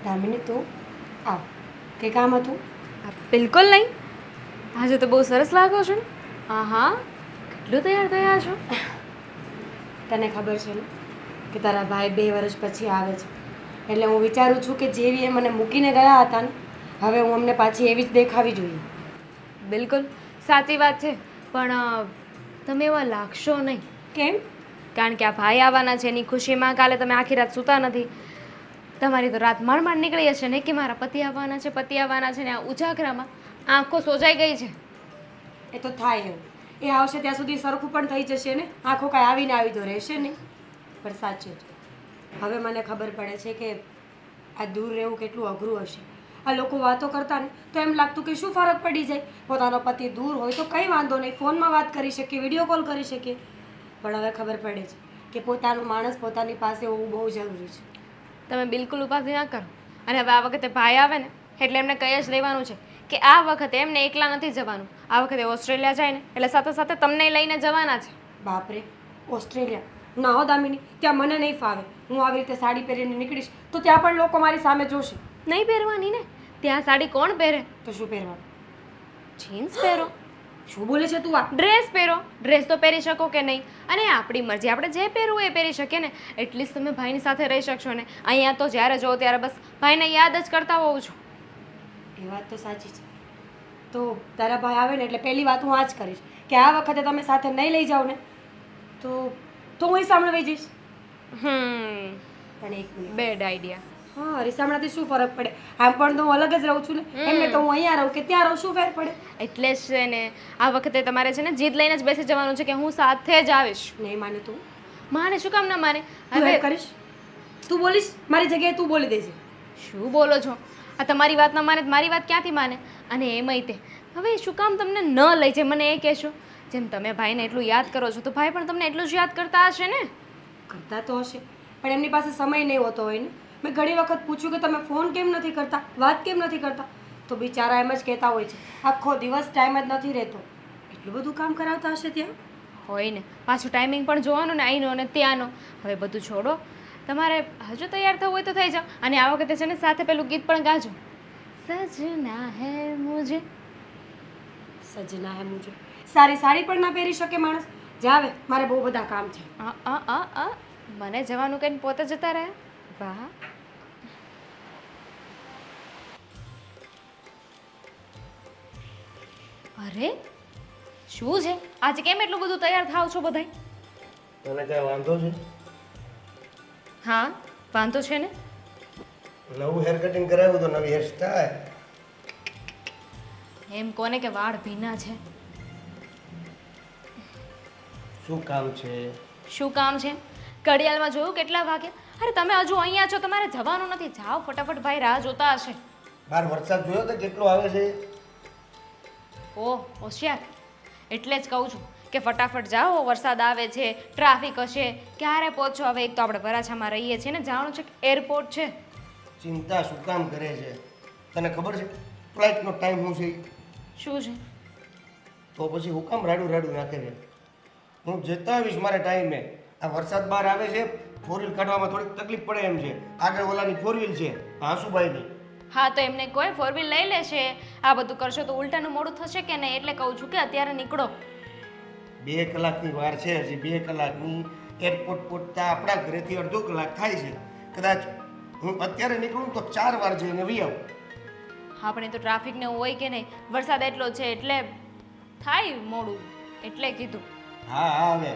દામિની તું આવ, કે કામ હતું? બિલકુલ નહીં. આજે તો બહુ સરસ લાગો છો ને. હા હા, કેટલું તૈયાર થયા છો. તને ખબર છે ને કે તારા ભાઈ 2 વર્ષ પછી આવે છે, એટલે હું વિચારું છું કે જેવી એ મને મૂકીને ગયા હતા ને, હવે હું અમને પાછી એવી જ દેખાવી જોઈએ. બિલકુલ સાચી વાત છે, પણ તમે એવા લાગશો નહીં. કેમ? કારણ કે આ ભાઈ આવવાના છે એની ખુશીમાં કાલે તમે આખી રાત સૂતા નથી. તમારી તો રાત માંડ નીકળી હશે ને કે મારા પતિ આવવાના છે, પતિ આવવાના છે, ને આ ઉજાગરામાં આંખો સોજાઈ ગઈ છે. એ તો થાય એવું, એ આવશે ત્યાં સુધી સરખું પણ થઈ જશે ને, આંખો કાંઈ આવીને આવી તો રહેશે નહીં. પણ સાચે જ હવે મને ખબર પડે છે કે આ દૂર રહેવું કેટલું અઘરું હશે. આ લોકો વાતો કરતા ને તો એમ લાગતું કે શું ફરક પડી જાય, પોતાનો પતિ દૂર હોય તો કંઈ વાંધો નહીં, ફોનમાં વાત કરી શકીએ, વિડીયો કોલ કરી શકીએ. પણ હવે ખબર પડે છે કે પોતાનું માણસ પોતાની પાસે હોવું બહુ જરૂરી છે. તમે બિલકુલ ઉપાધિ ના કરો. અને હવે આ વખતે ભાઈ આવે ને એટલે એમને કહી જ દેવાનું છે કે આ વખતે એમને એકલા નથી જવાનું. આ વખતે ઓસ્ટ્રેલિયા જાય ને એટલે સાથે સાથે તમને લઈને જવાના છે. બાપરે, ઓસ્ટ્રેલિયા? ના હો દામિની, ત્યાં મને નહીં ફાવે. હું આવી રીતે સાડી પહેરીને નીકળીશ તો ત્યાં પણ લોકો મારી સામે જોશે. નહીં પહેરવાની ને, ત્યાં સાડી કોણ પહેરે? તો શું પહેરવાનું? જીન્સ પહેરો. શું બોલે છે તું? આ ડ્રેસ પહેરો. ડ્રેસ તો પહેરી શકો કે નહીં, અને આપણી મરજી, આપણે જે પહેરવું એ પહેરી શકીએ ને. એટલીસ્ટ તમે ભાઈની સાથે રહી શકશો ને. અહીંયા તો જ્યારે જો ત્યારે બસ ભાઈને યાદ જ કરતા હોઉં છું. એ વાત તો સાચી છે. તો તારા ભાઈ આવે ને એટલે પહેલી વાત હું આ જ કરીશ કે આ વખતે તમે સાથે નહીં લઈ જાઓ ને તો હું સાંભળવાઈ જઈશ. પણ એક મિનિટ, બેડ આઈડિયા. હા, રીસામણાથી શું ફરક પડે? આમ પણ તો હું અલગ જ રહું છું ને, એમને તો હું અહીંયા રહું કે ત્યાં રહું, શું ફેર પડે? એટલે જ છે ને, આ વખતે તમારે છે ને જીદ લઈને જ બેસી જવાનું છે કે હું સાથે જ આવીશ. નહીં માને તું? માને શું કામ ના માને? તું હવે એમ કરીશ? તું બોલીશ મારી જગ્યાએ? તું બોલી દેજે. શું બોલો છો? આ તમારી વાત ન માને તો મારી વાત ક્યાંથી માને? અને એમાંય તે હવે શું કામ તમને ન લઈ જાય મને એ કહેશો? જેમ તમે ભાઈને એટલું યાદ કરો છો તો ભાઈ પણ તમને એટલું જ યાદ કરતા હશે ને. કરતા તો હશે, પણ એમની પાસે સમય નહીં હોતો હોય ને. મેં ઘણી વખત પૂછ્યું કે તમે ફોન કેમ નથી કરતા, વાત કેમ નથી કરતા, તો બિચારા એમ જ કહેતા હોય છે આખો દિવસ ટાઈમ જ નથી રહેતો. એટલું બધું કામ કરાવતા હશે ત્યાં. હોય ને, પાછું ટાઈમિંગ પણ જોવાનું ને અહીંનો અને ત્યાંનો. હવે બધું છોડો, તમારે હજુ તૈયાર થવું હોય તો થઈ જાઓ. અને આ વખતે છે ને સાથે પેલું ગીત પણ ગાજો, સजना હે મુझे. સજના હે મુझे. સારી સાડી પણ ના પહેરી શકે માણસ. જાવે, મારે બહુ બધા કામ છે. મને જવાનું કહીને પોતે જતા રહ્યા. વાહ. અરે શું છે આજે, કેમ એટલું બધું તૈયાર થાવ છો બધાય? તને કઈ વાંધો છે? હા, વાંધો છે ને. નવું હેર કટિંગ કરાવ્યું તો નવી હેર સ્ટાઈલ. એમ કોને કે વાળ ભીના છે. શું કામ છે? શું કામ છે? ઘડિયાળમાં જોયું કેટલા વાગે? અરે તમે હજુ અહીંયા છો, તમારે જવાનું નથી. જાઓ ફટાફટ, ભાઈ રાહ જોતા હશે. બહાર વરસાદ જોયો તો કેટલો આવે છે? ઓહ હોશિયાર, એટલે જ કહું છું કે ફટાફટ જાઓ, વરસાદ આવે છે, ટ્રાફિક હશે, ક્યારે પહોંચો? હવે એક તો આપણે વરાછામાં રહીએ છીએ ને, જાણું છે કે એરપોર્ટ છે. ચિંતા શું કામ કરે છે? તને ખબર છે ફ્લાઇટનો ટાઈમ શું છે? શું છે? તો પછી હું કામ રાડું રાડું નાખે છે? હું જતા આવીશ મારા ટાઈમે. આ વરસાદ બહાર આવે છે, 4 વ્હીલ કાઢવામાં થોડીક તકલીફ પડે એમ છે. આગળ ઓલાની 4 વ્હીલ છે, આંસુભાઈની. હા તો એમને કોઈ 4 વ્હીલ લઈ લેશે. આ બધું કરશો તો ઉલટાનું મોડું થશે કે નહીં, એટલે કહું છું કે અત્યારે નીકળો. 2 કલાકની વાર છે, હજી 2 કલાકની. એરપોર્ટ પહોંચતા આપણા ઘરેથી અડધો કલાક થાય છે. કદાચ હું અત્યારે નીકળું તો 4 વાર જઈને વી આવું. આપણે તો ટ્રાફિકને હોય કે નહીં, વરસાદ એટલો છે એટલે થાય મોડું, એટલે કીધું. હા હા, હવે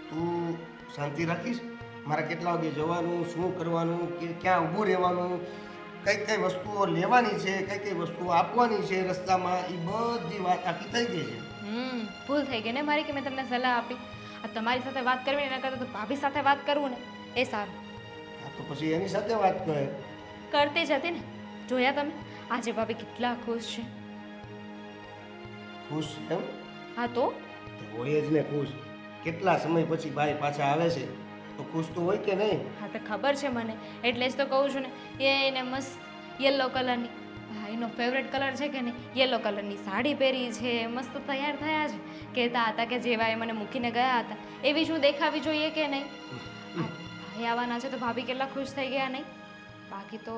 તું શાંતિ રાખીશ. મારે કેટલા વાગે જવાનું, શું કરવાનું, કે ક્યાં ઊભું રહેવાનું, કઈ કઈ વસ્તુઓ લેવાની છે, કઈ કઈ વસ્તુઓ આપવાની છે રસ્તામાં, એ બધી વાત આખી થઈ ગઈ છે. ભૂલ થઈ ગઈ ને મારી કે મેં તમને સલાહ આપી. આ તમારી સાથે વાત કરવી એના કરતાં તો ભાભી સાથે વાત કરવું ને એ સારું. હા તો પછી એની સાથે વાત કરે. કરતી જ હતી ને. જોયા તમે આજે ભાભી કેટલા ખુશ છે. ખુશ એમ? હા તો હોય જ ને ખુશ. કેટલા સમય પછી ભાઈ પાછા આવે છે તો ખુશ તો હોય કે નહીં? હા તો ખબર છે મને, એટલે જ તો કહું છું ને. એને મસ્ત યલો કલરની, ભાઈનો ફેવરેટ કલર છે કે નહીં, યલો કલરની સાડી પહેરી છે, મસ્ત તૈયાર થયા છે. કહેતા હતા કે જેવા એ મને મૂકીને ગયા હતા એવી શું દેખાવી જોઈએ કે નહીં. ભાઈ આવવાના છે તો ભાભી કેટલા ખુશ થઈ ગયા નહીં? બાકી તો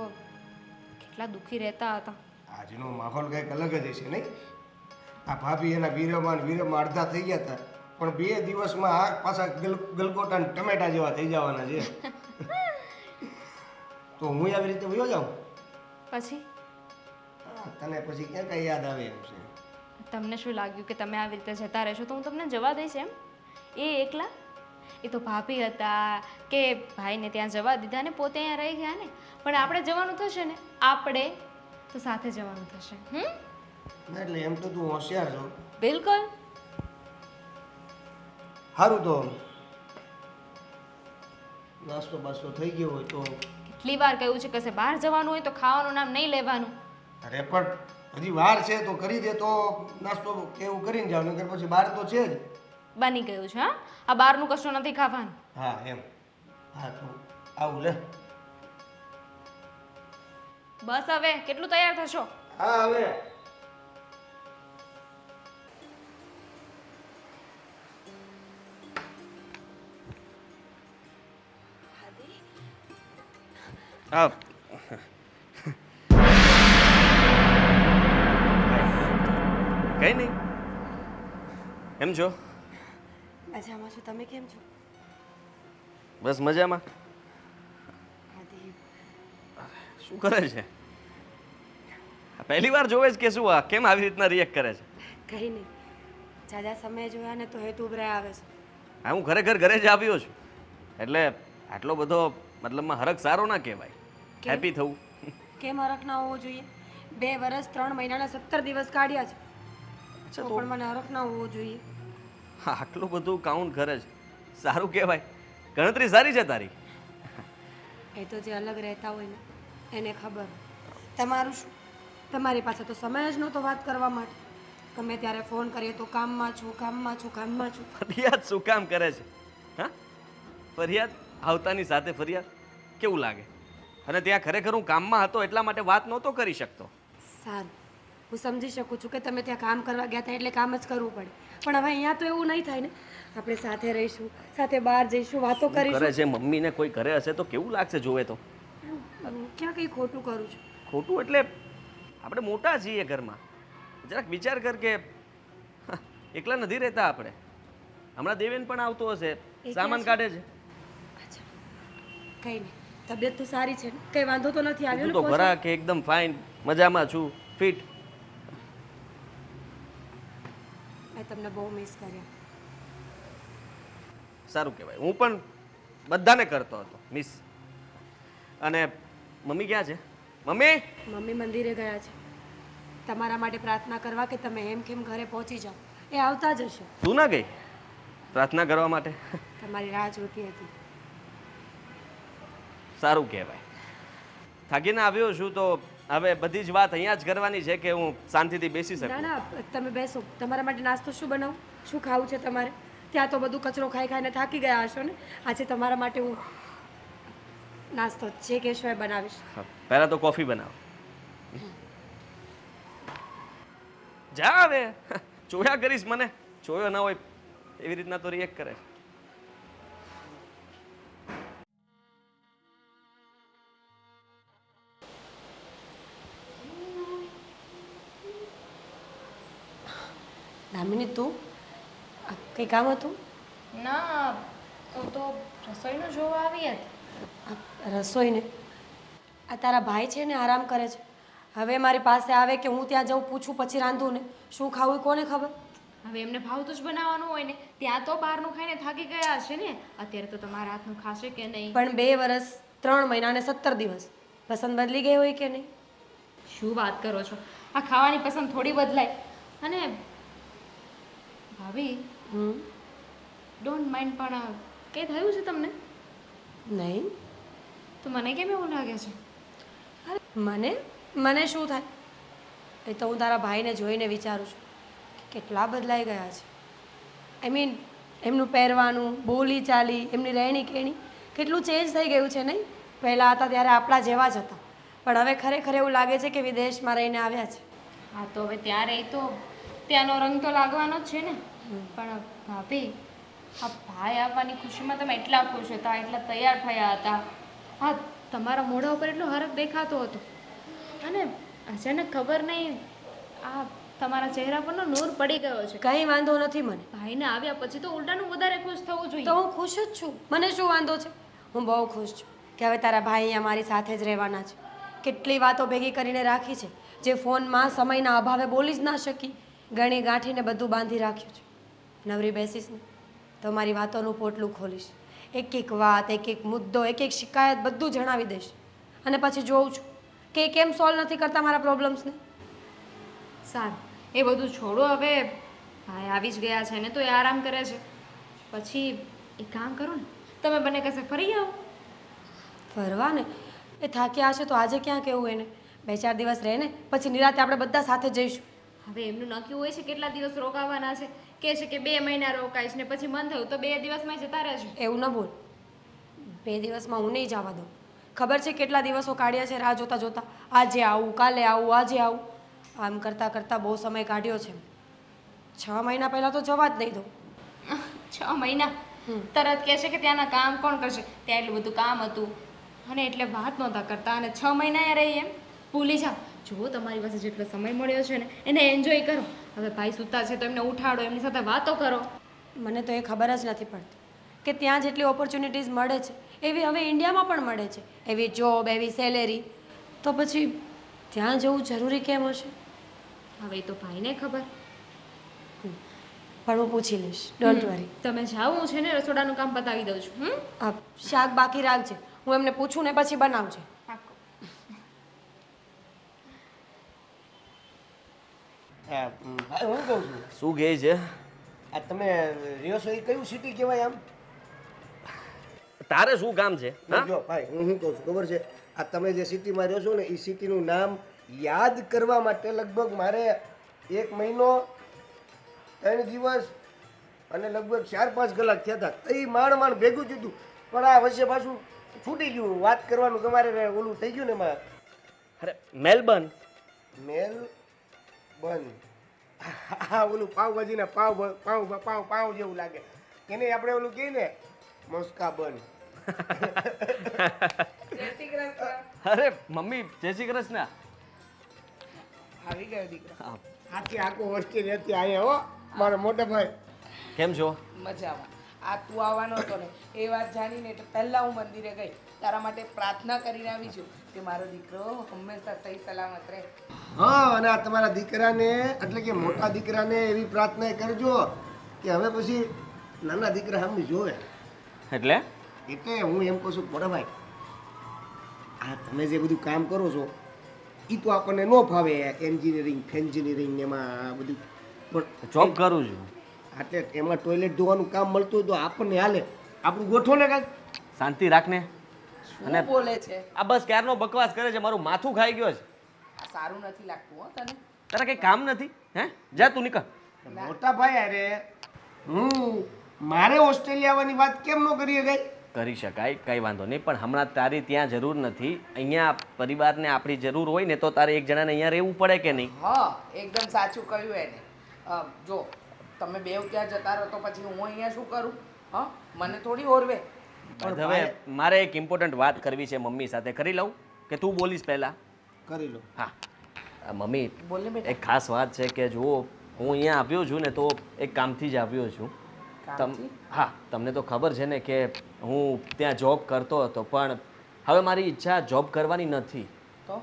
કેટલા દુઃખી રહેતા હતા. આજનો માહોલ કંઈક અલગ જ હશે નહીં? આ ભાભી એના વીરમાં અડધા થઈ ગયા હતા, પણ 2 દિવસમાં આ પાછા ગલગોટા ને ટમેટા જેવા થઈ જવાના છે. તો હું આવી રીતે વયો જાઉં? પછી તને પછી ક્યાં કઈ યાદ આવે એમ છે? તમને શું લાગ્યું કે તમે આવી રીતે જતા રહેશો તો હું તમને જવા દઈશ એમ? એ એકલા? એ તો ભાભી હતા કે ભાઈને ત્યાં જવા દીધા ને પોતે અહીંયા રહી ગયા ને. પણ આપણે જવાનું થશે ને, આપણે તો સાથે જવાનું થશે. એટલે એમ તો તું હોશિયાર છો. બિલકુલ. સારું, તો નાસ્તો બાસ્તો થઈ ગયો હોય તો? કેટલી વાર કહ્યું છે કશે બહાર જવાનું હોય તો ખાવાનું નામ નહીં લેવાનું. અરે પણ હજી વાર છે તો કરી દે, તો નાસ્તો કે એવું કરીને જાવ, નકર પછી બહાર તો છે જ. બની ગયું છે. હા, આ બહારનું કશું નથી ખાવાનું. હા એમ. હા તો આવું લે. બસ હવે કેટલું તૈયાર થશો? હા હવે. હા. કઈ નહીં. એમ છો? મજામાં છું. તમે કેમ છો? બસ મજામાં. આદિ, શું કરે છે? પહેલી વાર જોવે જ કે શું? આ કેમ આવી રીતના રિએક્ટ કરે છે? કંઈ નહીં. જાજા સમય જોયા ને તો હેતુ ઉભરાય આવે છે. હા, હું ખરેખર ઘરે જ આવ્યો છું, એટલે આટલો બધો મતલબમાં હરખ સારો ના કહેવાય. કેમ? હેપી થવું. કેમ હરખ ના હોવો જોઈએ? 2 વર્ષ 3 મહિનાના 17 દિવસ કાઢ્યા છે, અચ્છા, તો તો પણ મને હરખ ના હોવો જોઈએ. હા, આટલું બધું કાઉન્ટ કરે છે, સારું કહેવાય. ગણતરી સારી છે તારી. એ તો જે અલગ રહેતા હોય ને એને ખબર. તમારું શું? તમારી પાસે તો સમય જ નહોતો વાત કરવા માટે. ગમે ત્યારે ફોન કરીએ તો કામમાં છું, કામમાં છું, કામમાં છું. ફરિયાદ શું કામ કરે છે? હા, ફરિયાદ આવતાની સાથે ફરિયાદ કેવું લાગે? અને ત્યાં ખરેખર હું કામમાં હતો એટલા માટે વાત નહોતો કરી શકતો. સારું, હું સમજી શકું છું કે તમે ત્યાં કામ કરવા ગયા હતા એટલે કામ જ કરવું પડે, પણ હવે અહીંયા તો એવું નહીં થાય ને. આપણે સાથે રહીશું, સાથે બહાર જઈશું, વાતો કરે કરીશું. છે મમ્મીને કોઈ ઘરે હશે તો કેવું લાગશે જોવે તો? ક્યાં કંઈ ખોટું કરું છું? ખોટું એટલે આપણે મોટા છીએ ઘરમાં, જરાક વિચાર કર કે એકલા નથી રહેતા આપણે. હમણાં દેવેન પણ આવતો હશે, ક્યાં સામાન છે? કાઢે છે. અચ્છા, કંઈ નહીં. તબિયત તો સારી છે ને? કંઈ વાંધો તો નથી આવ્યો તું ને? તો ભરા કે એકદમ ફાઇન, મજામાં છું, ફિટ. મેં તમને બહુ મિસ કર્યા. સારું કહેવાય. હું પણ બધાને કરતો હતો મિસ. અને મમ્મી ક્યાં છે? મમ્મી! મમ્મી મંદિરે ગયા છે તમારા માટે પ્રાર્થના કરવા કે તમે એમ કેમ ઘરે પહોંચી જાઓ. એ આવતા જ હશે. તું ના ગઈ પ્રાર્થના કરવા માટે? તમારી રાહ જોતી હતી. સારું કહેવાય. થાકીને આવ્યો છું તો હવે બધી જ વાત અહીંયા જ કરવાની છે કે હું શાંતિથી બેસી ના શકું? ના, તમે બેસો. તમારા માટે નાસ્તો શું બનાવું? શું ખાવું છે તમારે? ત્યાં તો બધું કચરો ખાઈ ખાઈને થાકી ગયા હશો ને. આજે તમારા માટે હું નાસ્તો જે કહેશો એ બનાવીશ. હા, પહેલા તો કોફી બનાવ. જા હવે. જોયા કરીશ મને. જોયો ના હોય એવી રીતના તો રિએક્ટ કરે. દામિની, તું કંઈ કામ હતું? ના, તો રસોઈનું જોવા આવી હતી. આ રસોઈને આ તારા ભાઈ છે ને આરામ કરે છે. હવે મારી પાસે આવે કે હું ત્યાં જઉં પૂછું પછી રાંધું ને શું ખાવું એ કોને ખબર? હવે એમને ભાવતું જ બનાવવાનું હોય ને. ત્યાં તો બહારનું ખાઈને થાકી ગયા હશે ને. અત્યારે તો તમારા હાથનું ખાશે કે નહીં? પણ 2 વર્ષ 3 મહિના અને 17 દિવસ પસંદ બદલી ગઈ હોય કે નહીં? શું વાત કરો છો? આ ખાવાની પસંદ થોડી બદલાય. અને ભાભી, ડોન્ટ માઇન્ડ, પણ કંઈ થયું છે તમને? નહીં તો મને કેમ એવું લાગે છે? અરે મને શું થાય? એ તો હું તારા ભાઈને જોઈને વિચારું છું કે કેટલા બદલાઈ ગયા છે. આઈ મીન એમનું પહેરવાનું, બોલી ચાલી, એમની રહેણી કહેણી કેટલું ચેન્જ થઈ ગયું છે નહીં? પહેલાં હતા ત્યારે આપણા જેવા જ હતા, પણ હવે ખરેખર એવું લાગે છે કે વિદેશમાં રહીને આવ્યા છે. હા, તો હવે ત્યાં રહી તો ત્યાંનો રંગ તો લાગવાનો જ છે ને. પણ ભાભી, આ ભાઈ આવવાની ખુશીમાં તમે એટલા ખુશ હતા, એટલા તૈયાર થયા હતા. હા, તમારા મોઢા ઉપર એટલો હરખ દેખાતો હતો. અને અચાનક ખબર નહીં આ તમારા ચહેરા પરનો નૂર પડી ગયો છે. કંઈ વાંધો નથી મને. ભાઈને આવ્યા પછી તો ઉલટાનું વધારે ખુશ થવું જોઈએ. તો હું ખુશ જ છું. મને શું વાંધો છે? હું બહુ ખુશ છું કે હવે તારા ભાઈ અહીંયા મારી સાથે જ રહેવાના છે. કેટલી વાતો ભેગી કરીને રાખી છે, જે ફોનમાં સમયના અભાવે બોલી જ ના શકી. ગણી ગાંઠીને બધું બાંધી રાખ્યું છે. નવરી બેસીશ ને તો મારી વાતોનું પોટલું ખોલીશ. એક એક વાત, એક એક મુદ્દો, એક એક શિકાયત બધું જણાવી દઈશ. અને પછી જોઉં છું કે કેમ સોલ્વ નથી કરતા મારા પ્રોબ્લેમ્સને. સારું, એ બધું છોડો હવે. ભાઈ આવી જ ગયા છે ને તો એ આરામ કરે છે. પછી એક કામ કરો ને, તમે બંને કશે ફરી આવો. ફરવા ને એ થાક્યા હશે તો આજે ક્યાં કહેવું એને? 2-4 દિવસ રહે ને પછી નિરાતે આપણે બધા સાથે જઈશું. હવે એમનું નક્કી હોય છે કેટલા દિવસ રોકાવાના છે. કહે છે કે 2 મહિના રોકાઈશ ને પછી મન થયું તો 2 દિવસમાં જતા રહેજો. એવું ન બોલ. 2 દિવસમાં હું નહીં જવા દઉં. ખબર છે કેટલા દિવસો કાઢ્યા છે રાહ જોતા જોતા. આજે આવું, કાલે આવું, આજે આવું, આમ કરતાં કરતાં બહુ સમય કાઢ્યો છે. 6 મહિના પહેલાં તો જવા જ નહીં દઉં. 6 મહિના તરત કહે છે કે ત્યાંના કામ કોણ કરશે, ત્યાં એટલું બધું કામ હતું અને એટલે વાત નહોતા કરતા અને 6 મહિના એ રહી એમ. ભૂલી જાઓ. જો તમારી પાસે જેટલો સમય મળ્યો છે ને એને એન્જોય કરો. હવે ભાઈ સૂતા છે તો એમને ઉઠાડો, એમની સાથે વાતો કરો. મને તો એ ખબર જ નથી પડતી કે ત્યાં જેટલી ઓપોર્ચ્યુનિટીઝ મળે છે એવી હવે ઇન્ડિયામાં પણ મળે છે. એવી જોબ, એવી સેલેરી, તો પછી ત્યાં જવું જરૂરી કેમ હશે? હવે એ તો ભાઈને ખબર. પણ હું પૂછી લઈશ, ડોન્ટ વરી. તમે જાઓ, હું છે ને રસોડાનું કામ પતાવી દઉં છું. આ શાક બાકી રાખજે, હું એમને પૂછું ને પછી બનાવજે. પાક્કો. હા, ભાઈ હું કહું છું, શું કહે છે? આ તમે રહ્યો છો એ કયું સિટી કહેવાય આમ? તારે શું કામ છે? હા? જો ભાઈ હું શું કહું છું ખબર છે, આ તમે જે સિટીમાં રહ્યો છો ને એ સિટીનું નામ યાદ કરવા માટે લગભગ મારે 1 મહિનો 3 દિવસ અને લગભગ 4-5 કલાક થયા હતા. એ માંડ ભેગું થયું હતું. પણ આ વચ્ચે પાછું છૂટી ગયું. વાત કરવાનું તમારે ઓલું થઈ ગયું ને એમાં. અરે મેલબર્ન. મેલબર્ન, હા ઓલું પાવભાજીના પાવ પાવ પાવ પાવ જેવું લાગે એને આપણે ઓલું કહીએ ને મોસ્કા બન. અરે મમ્મી, જય શ્રી કૃષ્ણ. આવી ગયો દીકરો. હા, આખી આખો હોસ્ટેલ હતી અહીંયા હો મારો મોટા ભાઈ. કેમ છો? મજામાં. આ તું આવવાનો હતો ને એ વાત જાણીને એટલે પહેલાં હું મંદિરે ગઈ, તારા માટે પ્રાર્થના કરીને આવી છું કે મારો દીકરો હંમેશા સહી સલામત રહે. હા, અને આ તમારા દીકરાને એટલે કે મોટા દીકરાને એવી પ્રાર્થના કરજો કે હવે પછી નાના દીકરા સામે જોવે. એટલે એટલે હું એમ કહું છું મોટા ભાઈ, આ તમે જે બધું કામ કરો છો એ તો આપણને ન ફાવે. એન્જિનિયરિંગ એમાં આ બધું પણ જોબ કરું છું. એટલે એમાં ટોયલેટ ધોવાનું કામ મળતું હોય તો આપણને હાલે. આપણું ગોઠવો ને કાંઈક. શાંતિ રાખને. શું બોલે છે? આ બસ ક્યારનો બકવાસ કરે છે, મારું માથું ખાઈ ગયો છે. આ સારું નથી લાગતું હો તને. તારે કઈ કામ નથી? હે, જા તું નીકળ. મોટા ભાઈ અરે હું મારે ઓસ્ટ્રેલિયા આવવાની વાત કેમ ન કરી ગઈ? કરી શકાય, કંઈ વાંધો નહીં, પણ હમણાં તારી ત્યાં જરૂર નથી. અહીંયા પરિવારને આપણી જરૂર હોય ને તો તારે એક જણાને અહીંયા રહેવું પડે કે નહીં? હા, એકદમ સાચું કહ્યું એને. જો તમે બેવ ત્યાં જતા રહો તો પછી હું અહીંયા શું કરું? હા, મને થોડી ઓરવે. પણ હવે મારે એક ઇમ્પોર્ટન્ટ વાત કરવી છે મમ્મી સાથે. કરી લઉં કે તું બોલીશ પહેલાં? કરી લો. હા, મમ્મી, બોલે બેટા. એક ખાસ વાત છે કે જુઓ, હું અહીંયા આવ્યો છું ને તો એક કામથી જ આવ્યો છું. કામથી? હા, તમને તો ખબર છે ને કે હું ત્યાં જોબ કરતો હતો, પણ હવે મારી ઈચ્છા જોબ કરવાની નથી. તો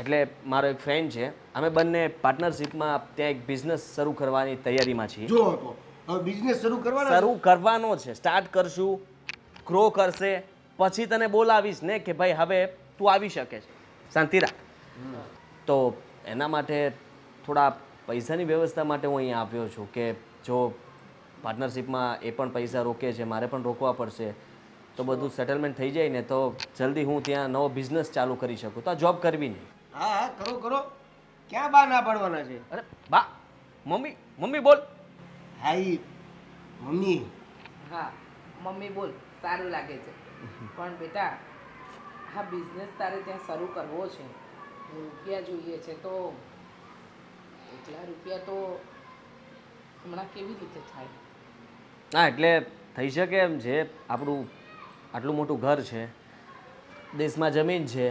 એટલે મારો એક ફ્રેન્ડ છે, અમે બંને પાર્ટનરશિપમાં ત્યાં એક બિઝનેસ શરૂ કરવાની તૈયારીમાં છીએ. જો તો હવે બિઝનેસ શરૂ કરવાનો શરૂ કરવાનો છે, સ્ટાર્ટ કરશું, ગ્રો કરશે, પછી તને બોલાવીશ ને કે ભાઈ હવે તું આવી શકે છે. શાંતિ રાખ. તો એના માટે થોડા પૈસાની વ્યવસ્થા માટે હું અહીંયા આવ્યો છું કે જો પાર્ટનરશિપમાં એ પણ પૈસા રોકે છે, મારે પણ રોકવા પડશે, તો બધું સેટલમેન્ટ થઈ જાય ને તો જલ્દી હું ત્યાં નવો બિઝનેસ ચાલુ કરી શકું. તો આ જોબ કરવી નહીં. હા હા કરો કરો. ક્યાં બા ના પાડવાના છે? અરે બા, મમ્મી, મમ્મી બોલ. હા ઈ મમ્મી. હા, મમ્મી બોલ, સારું લાગે છે. પણ બેટા, હા બિઝનેસ તારે ત્યાં શરૂ કરવો છે, રૂપિયા જોઈએ છે, તો એટલા રૂપિયા તો હમણાં કેવી રીતે થાય? હા એટલે થઈ શકે એમ છે. આપણું આટલું મોટું ઘર છે, દેશમાં જમીન છે,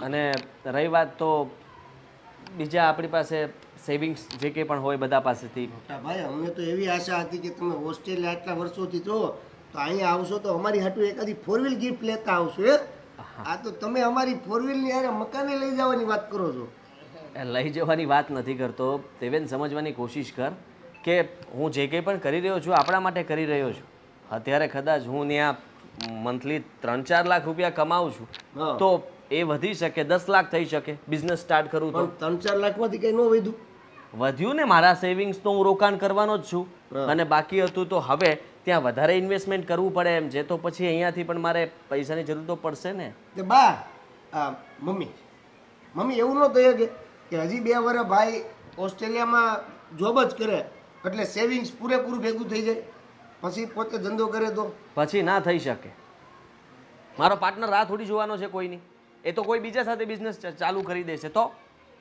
અને રહી વાત તો બીજા આપણી પાસે સેવિંગ્સ જે કંઈ પણ હોય બધા પાસેથી. મોટા ભાઈ અમને તો એવી આશા હતી કે તમે ઓસ્ટ્રેલિયા આટલા વર્ષોથી છો તો અહીંયા આવશો તો અમારી હાટુ એકાદી ફોર વ્હીલ ગિફ્ટ લેતા આવશો હે. આ તો તમે અમારી ફોર વ્હીલની હારે મકાને લઈ જવાની વાત કરો છો. એ લઈ જવાની વાત નથી કરતો, તેવેન સમજવાની કોશિશ કર કે હું જે કંઈ પણ કરી રહ્યો છું આપણા માટે કરી રહ્યો છું. અત્યારે કદાચ હું ત્યાં મંથલી 3-4 લાખ રૂપિયા કમાઉં છું હા. તો એ વધી શકે, 10 લાખ થઈ શકે બિઝનેસ સ્ટાર્ટ કરું તો. પણ 3-4 લાખમાંથી કંઈ ન વધ્યું. વધ્યું ને, મારા સેવિંગ્સ તો હું રોકાણ કરવાનો જ છું. હા. અને બાકી હતું તો હવે ત્યાં વધારે ઇન્વેસ્ટમેન્ટ કરવું પડે એમ છે, તો પછી અહીંયાથી પણ મારે પૈસાની જરૂર તો પડશે ને. તે બા મમ્મી એવું ન થયું કે હજી 2 વર્ષ ભાઈ ઓસ્ટ્રેલિયામાં જોબ જ કરે એટલે સેવિંગ્સ પૂરેપૂરું ભેગું થઈ જાય પછી પોતે ધંધો કરે તો. પછી ના થઈ શકે. મારો પાર્ટનર રાહ થોડી જોવાનો છે કોઈની. એ તો કોઈ બીજા સાથે બિઝનેસ ચાલુ કરી દેશે તો.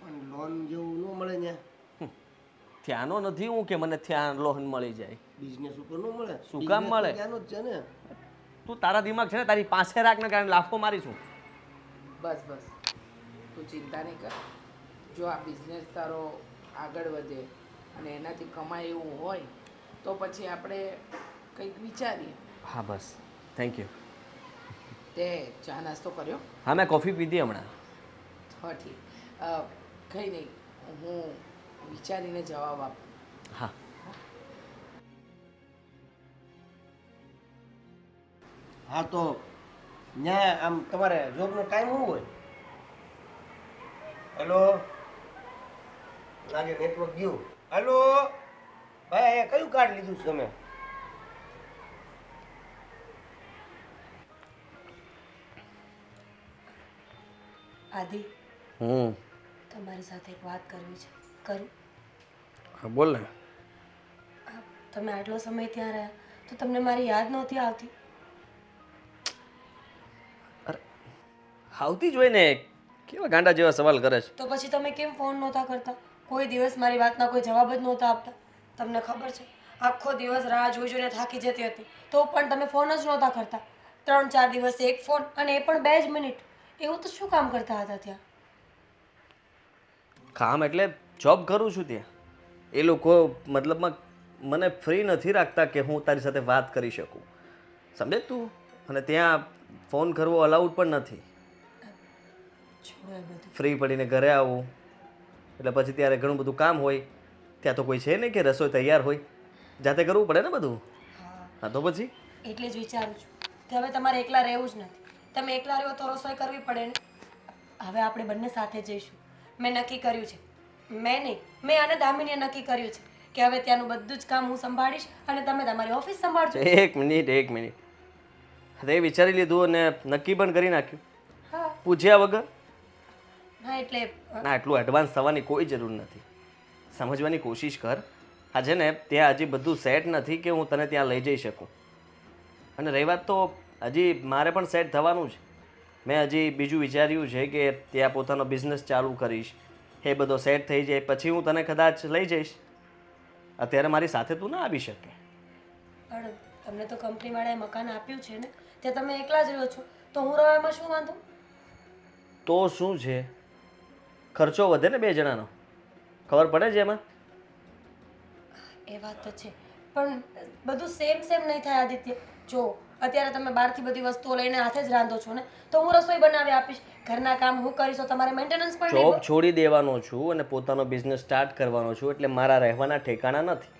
પણ લોન જેવું ન મળે ત્યાં. ત્યાંનો નથી હું કે મને ત્યાં લોન મળી જાય. બિઝનેસ ઉપર ન મળે. શું કામ Business મળે? તો ત્યાંનો જ છે ને. તું તારા દિમાગ છે ને તારી પાસે રાખને કારણે લાફો મારીશું. બસ બસ તું ચિંતા નહીં કર. જો આ બિઝનેસ તારો આગળ વધે અને એનાથી કમાય એવું હોય તો પછી આપણે કંઈક વિચારીએ. હા બસ, થેન્ક યુ. તે ચા નાસ્તો કર્યો? હા મેં કોફી પીધી હમણાં. હા ઠીક. કંઈ નહીં, હું વિચારીને જવાબ આપું. હા હા તો ત્યાં આમ તમારે જોબનો ટાઈમ શું હોય? હેલો, લાગે નેટવર્ક ગયું. હેલો ભાઈ, અહીંયા કયું કાર્ડ લીધું છે તમે? આદિ, તમારી સાથે એક વાત કરવી છે. કરું? હા બોલ ને. તમે આટલો સમય ત્યાં રહ્યા તો તમને મારી યાદ નહોતી આવતી? આવતી જ હોય ને. કેવા ગાંડા જેવા સવાલ કરે છે. તો પછી તમે કેમ ફોન નહોતા કરતા? કોઈ દિવસ મારી વાતના કોઈ જવાબ જ નહોતા આપતા. તમને ખબર છે, આખો દિવસ રાહ જોઈ જોઈને થાકી જતી હતી તો પણ તમે ફોન જ નહોતા કરતા. 3-4 દિવસે એક ફોન, અને એ પણ 2 જ મિનિટ. એવું તો શું કામ કરતા હતા ત્યાં? કામ એટલે જોબ કરું છું ત્યાં. એ લોકો મતલબમાં મને ફ્રી નથી રાખતા કે હું તારી સાથે વાત કરી શકું, સમજે તું? અને ત્યાં ફોન કરવો અલાઉડ પણ નથી. છોડો એ બધું. ફ્રી પડીને ઘરે આવું એટલે પછી ત્યારે ઘણું બધું કામ હોય. ત્યાં તો કોઈ છે નહીં કે રસોઈ તૈયાર હોય, જાતે કરવું પડે ને બધું. હા, હા તો પછી એટલે જ વિચારું છું કે હવે તમારે એકલા રહેવું જ નથી. તમે એકલા રહો તો રસોઈ કરવી પડે ને. હવે આપણે બંને સાથે જઈશું. મેં નક્કી કર્યું છે, મેં નહીં, મેં અને દામિનીએ નક્કી કર્યું છે કે હવે ત્યાંનું બધું જ કામ હું સંભાળીશ અને તમે તમારી ઓફિસ સંભાળજો. એક મિનિટ. તે વિચારી લીધું અને નક્કી પણ કરી નાખ્યું હા પૂછ્યા વગર? હા, એટલે ના, એટલું એડવાન્સ થવાની કોઈ જરૂર નથી. સમજવાની કોશિશ કર. આ છે ને ત્યાં હજી બધું સેટ નથી કે હું તને ત્યાં લઈ જઈ શકું. અને રહી વાત તો હજી મારે પણ સેટ થવાનું છે. મેં હજી બીજું વિચાર્યું છે કે ત્યાં પોતાનો બિઝનેસ ચાલુ કરીશ. એ બધો સેટ થઈ જાય પછી હું તને કદાચ લઈ જઈશ. અત્યારે મારી સાથે તું ના આવી શકે. પણ તમને તો કંપનીવાળાએ મકાન આપ્યું છે ને, તે તમે એકલા જ રહો છો તો હું રહેવામાં શું વાંધો? તો શું છે, ખર્ચો વધે ને 2 જણાનો. ખબર પડે છે એમાં? એ વાત તો છે, પણ બધું સેમ નહીં થાય આદિત્ય. જો અત્યારે તમે બહારથી બધી વસ્તુઓ લઈને હાથે જ રાંધો છો ને, તો હું રસોઈ બનાવી આપીશ. ઘરના કામ હું કરીશ તો તમારે મેન્ટેનન્સ પણ નહીં. જોબ છોડી દેવાનો છું અને પોતાનો બિઝનેસ સ્ટાર્ટ કરવાનો છું, એટલે મારા રહેવાના ઠેકાણા નથી.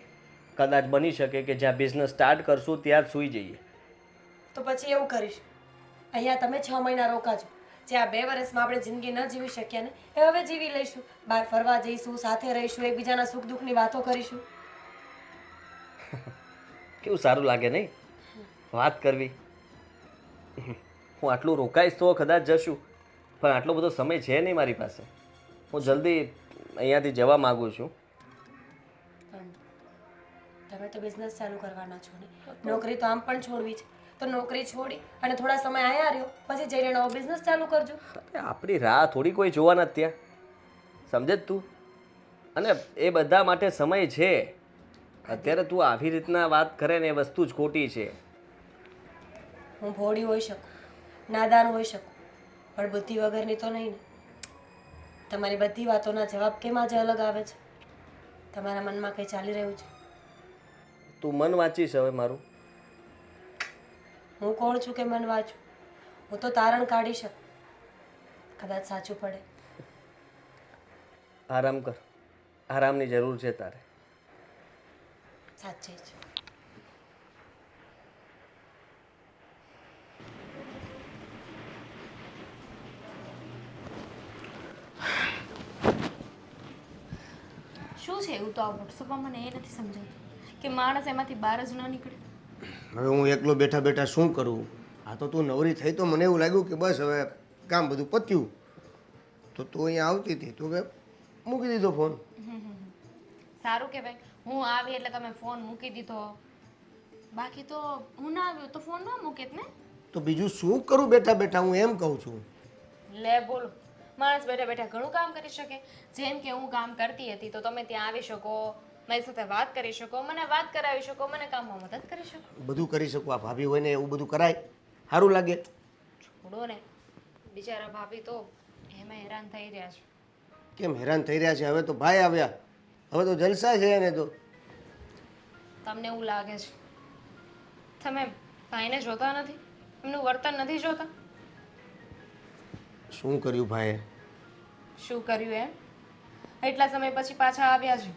કદાચ બની શકે કે જ્યાં બિઝનેસ સ્ટાર્ટ કરશું ત્યાં જ સૂઈ જઈએ. તો પછી એવું કરીશ, અહીંયા તમે 6 મહિના રોકાજો. જે આ 2 વર્ષમાં આપણે જિંદગી ન જીવી શક્યા ને, એ હવે જીવી લઈશું. બહાર ફરવા જઈશું, સાથે રહીશું, એકબીજાના સુખ દુઃખની વાતો કરીશું. કેવું સારું લાગે નહીં વાત કરવી. હું આટલું રોકાઈશ તો કદાચ જશું, પણ આટલો બધો સમય છે નહીં મારી પાસે. હું જલ્દી અહીંયાથી જવા માગું છું. પણ તમે તો બિઝનેસ ચાલુ કરવાના છો ને, નોકરી તો આમ પણ છોડવી છે. તો નોકરી છોડી અને થોડા સમય આયા રહ્યો, પછી જઈને નવો બિઝનેસ ચાલુ કરજો. અરે આપણી રાહ થોડી કોઈ જોવાના જ ત્યાં, સમજે જ તું? અને એ બધા માટે સમય છે. અત્યારે તું આવી રીતના વાત કરે ને એ વસ્તુ જ ખોટી છે. હું ભોળી હોઈ શકું, નાદાન હોઈ શકું, પણ બુદ્ધિ વગરની તો નહીં ને. તમારી બધી વાતોના જવાબ કેમ આજે અલગ આવે છે? તમારા મનમાં કંઈ ચાલી રહ્યું છે? તું મન વાંચીશ હવે મારું? હું કોણ છું કે મન વાંચું? હું તો તારણ કાઢી શકું, કદાચ સાચું પડે. આરામ કર, આરામની જરૂર છે તારે. સાચે જ. શું છે એવું તો આ વોટ્સઅપમાં મને એ નથી સમજાતું કે માણસ એમાંથી બહાર જ ન નીકળે. હવે હું એકલો બેઠા બેઠા શું કરું? આ તો તું નવરી થઈ તો મને એવું લાગ્યું કે બસ હવે કામ બધું પત્યું. તો તું અહીંયા આવતી હતી તો કે મૂકી દીધો ફોન. સારું કે ભાઈ હું આવી એટલે તમે ફોન મૂકી દીધો. બાકી તો હું ના આવ્યો તો ફોન ના મૂકેત ને. તો બીજું શું કરું બેઠા બેઠા, હું એમ કહું છું. લે બોલો, માણસ બેઠા બેઠા ઘણું કામ કરી શકે. જેમ કે હું કામ કરતી હતી તો તમે ત્યાં આવી શકો, મારી સાથે વાત કરી શકો, મને વાત કરાવી શકો, મને કામમાં મદદ કરી શકો. બધું કરી શકું. આ ભાભી હોય ને એવું બધું કરાય? સારું લાગે? છોડો ને, બિચારા ભાભી તો એમાં હેરાન થઈ રહ્યા છે. કેમ હેરાન થઈ રહ્યા છે? હવે તો ભાઈ આવ્યા, હવે તો જલસા છે એને તો. તમને એવું લાગે છે? તમે ભાઈને જોતા નથી? એમનું વર્તન નથી જોતા? શું કર્યું ભાઈએ? શું કર્યું એમ? એટલા સમય પછી પાછા આવ્યા છે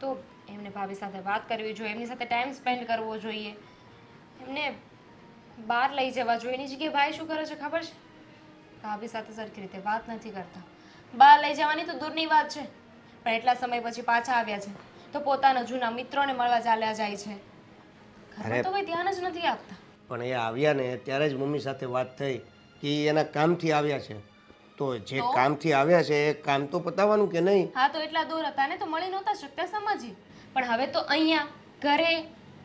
તો એમને ભાભી સાથે વાત કરવી જોઈએ, એમની સાથે ટાઈમ સ્પેન્ડ કરવો જોઈએ, એમને બહાર લઈ જવા જોઈએ. એની જગ્યાએ ભાઈ શું કરે છે ખબર છે? ભાભી સાથે સરખી રીતે વાત નથી કરતા. બહાર લઈ જવાની તો દૂરની વાત છે, પણ એટલા સમય પછી પાછા આવ્યા છે તો પોતાના જૂના મિત્રોને મળવા ચાલ્યા જાય છે. ઘરમાં તો કોઈ ધ્યાન જ નથી આપતા. પણ એ આવ્યા ને ત્યારે જ મમ્મી સાથે વાત થઈ કે ઈ એના કામથી આવ્યા છે. તો જે કામથી આવ્યા છે એ કામ તો પતાવવાનું કે નહીં? હા તો એટલા દૂર હતા ને તો મળી નહોતા શકતા, સમજી. પણ હવે તો અહીંયા ઘરે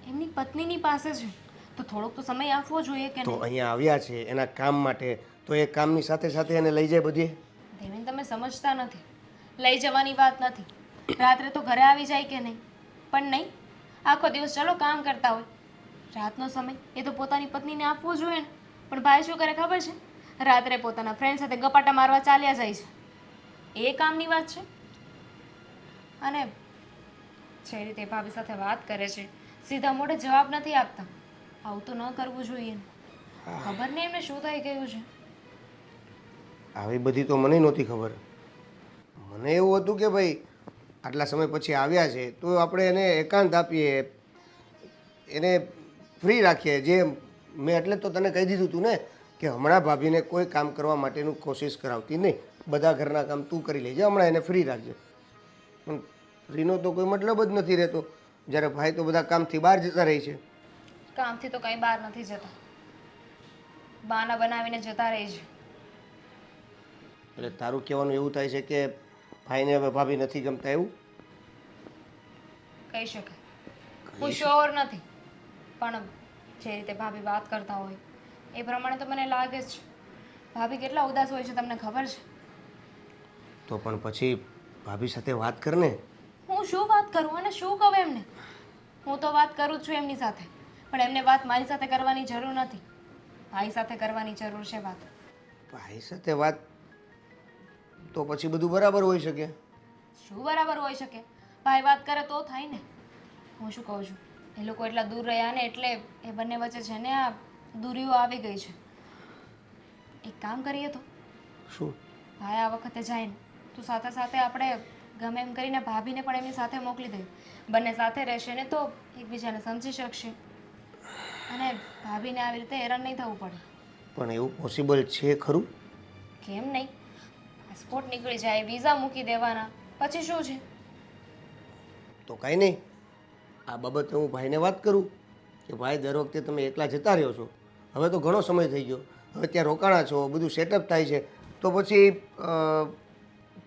એમની પત્નીની પાસે છે તો થોડોક તો સમય આપવો જોઈએ કે તો નહીં? અહીંયા આવ્યા છે એના કામ માટે, તો એ કામની સાથે સાથે એને લઈ જાય બધે. દેવેન તમે સમજતા નથી. લઈ જવાની વાત નથી, રાત્રે તો ઘરે આવી જાય કે નહીં? પણ નહીં, આખો દિવસ ચલો કામ કરતા હોય, રાતનો સમય એ તો પોતાની પત્નીને આપવો જોઈએ ને. પણ ભાઈ શું કરે ખબર છે? રાત્રે પોતાના ફ્રેન્ડ સાથે ગપાટા મારવા ચાલ્યા જાય છે. એ કામની વાત છે? અને જે રીતે ભાભી સાથે વાત કરે છે, સીધા મોઢે જવાબ નથી આપતા. આવું તો ન કરવું જોઈએ ને. ખબર નહીં એમને શું થઈ ગયું છે. આવી બધી તો મને નહોતી ખબર. મને એવું હતું કે ભાઈ આટલા સમય પછી આવ્યા છે તો આપણે એને એકાંત આપીએ, એને ફ્રી રાખીએ. જે મેં એટલે તો તને કહી દીધું હતું ને કે હમણાં ભાભીને કોઈ કામ કરવા માટેનું કોશિશ કરાવતી નહીં, બધા ઘરના કામ તું કરી લેજે, હમણાં એને ફ્રી રાખજે. પણ ફ્રીનો તો કોઈ મતલબ જ નથી રહેતો જ્યારે ભાઈ તો બધા કામથી બહાર જતા રહે છે. કામથી તો કંઈ બહાર નથી જતા, બહાના બનાવીને જતા રહે છે. એટલે તારું કહેવાનું એવું થાય છે કે ભાઈને હવે ભાભી નથી ગમતા એવું? કહી શકાય. હું શ્યોર નથી, પણ જે રીતે ભાભી વાત કરતા હોય એ પ્રમાણે તો મને લાગે જ છે. ભાભી કેટલા ઉદાસ હોય છે તમને ખબર છે? તો પણ પછી ભાભી સાથે વાત કરને. હું શું વાત કરું અને શું કહું એમને? હું તો વાત કરું જ છું એમની સાથે, પણ એમને વાત મારી સાથે કરવાની જરૂર નથી, ભાઈ સાથે કરવાની જરૂર છે વાત. ભાઈ સાથે વાત તો પછી બધું બરાબર હોઈ શકે. શું બરાબર હોઈ શકે? ભાઈ વાત કરે તો થાય ને. હું શું કહું છું, એ લોકો એટલા દૂર રહ્યા ને એટલે એ બંને વચ્ચે છે ને આ દૂરીઓ આવી ગઈ છે. એક કામ કરીએ તો? શું? ભાઈ આ વખતે જાય ને તો સાથે સાથે આપણે ગમે એમ કરીને ભાભીને પણ એમની સાથે મોકલી દઈએ. બંને સાથે રહેશે ને તો એકબીજાને સમજી શકશે અને ભાભીને આવી રીતે હેરાન નહીં થવું પડે. પણ એવું પોસિબલ છે ખરું? કેમ નહીં? પાસપોર્ટ નીકળી જાય, વિઝા મૂકી દેવાના, પછી શું છે? તો કાંઈ નહીં, આ બાબતે હું ભાઈને વાત કરું કે ભાઈ દર વખતે તમે એકલા જતા રહ્યો છો, હવે તો ઘણો સમય થઈ ગયો, હવે ત્યાં રોકાણા છો, બધું સેટઅપ થાય છે, તો પછી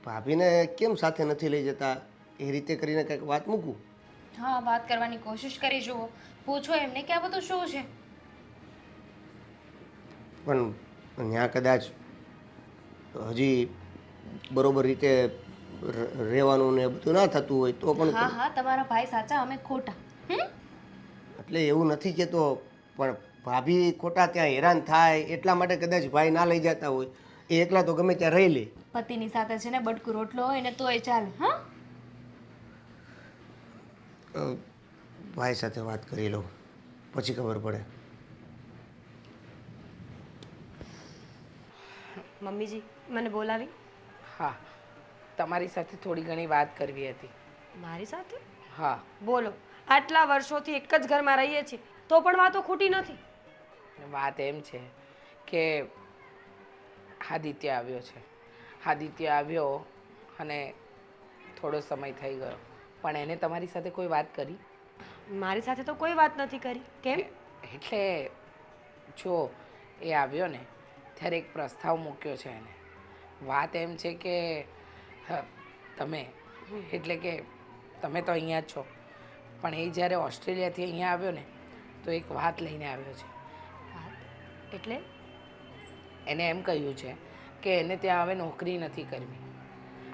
ભાભીને કેમ સાથે નથી લઈ જતા? એ રીતે કરીને કંઈક વાત મૂકું. હા, વાત કરવાની કોશિશ કરી જુઓ, પૂછો એમને કે આ બધું શું છે. પણ ત્યાં કદાચ હજી બરોબર રીતે રહેવાનું ને બધું ના થતું હોય તો પણ હા હા, તમારા ભાઈ સાચા, અમે ખોટા. એટલે એવું નથી કહેતો, પણ ભાભી ખોટા ત્યાં હેરાન થાય એટલા માટે કદાચ ભાઈ ના લઈ જતા હોય. એ એકલા તો ગમે ત્યાં રહી લે. પતિની સાથે છે ને બટકું રોટલો હોય ને તોય ચાલે. હા, ભાઈ સાથે વાત કરી લઉં પછી ખબર પડે. મમ્મીજી મને બોલાવી? હા, તમારી સાથે થોડી ઘણી વાત કરવી હતી. મારી સાથે? હા, બોલો. આટલા વર્ષોથી એક જ ઘરમાં રહીએ છીએ તો પણ વાતો ખૂટી નથી. વાત એમ છે કે આદિત્ય આવ્યો છે. આદિત્ય આવ્યો અને થોડો સમય થઈ ગયો, પણ એને તમારી સાથે કોઈ વાત કરી? મારી સાથે તો કોઈ વાત નથી કરી. કેમ? એટલે જો એ આવ્યો ને ત્યારે એક પ્રસ્તાવ મૂક્યો છે એને. વાત એમ છે કે તમે એટલે કે તમે તો અહીંયા જ છો, પણ એ જ્યારે ઓસ્ટ્રેલિયાથી અહીંયા આવ્યો ને તો એક વાત લઈને આવ્યો છે. વાત એટલે? એને એમ કહ્યું છે કે એને ત્યાં હવે નોકરી નથી કરવી.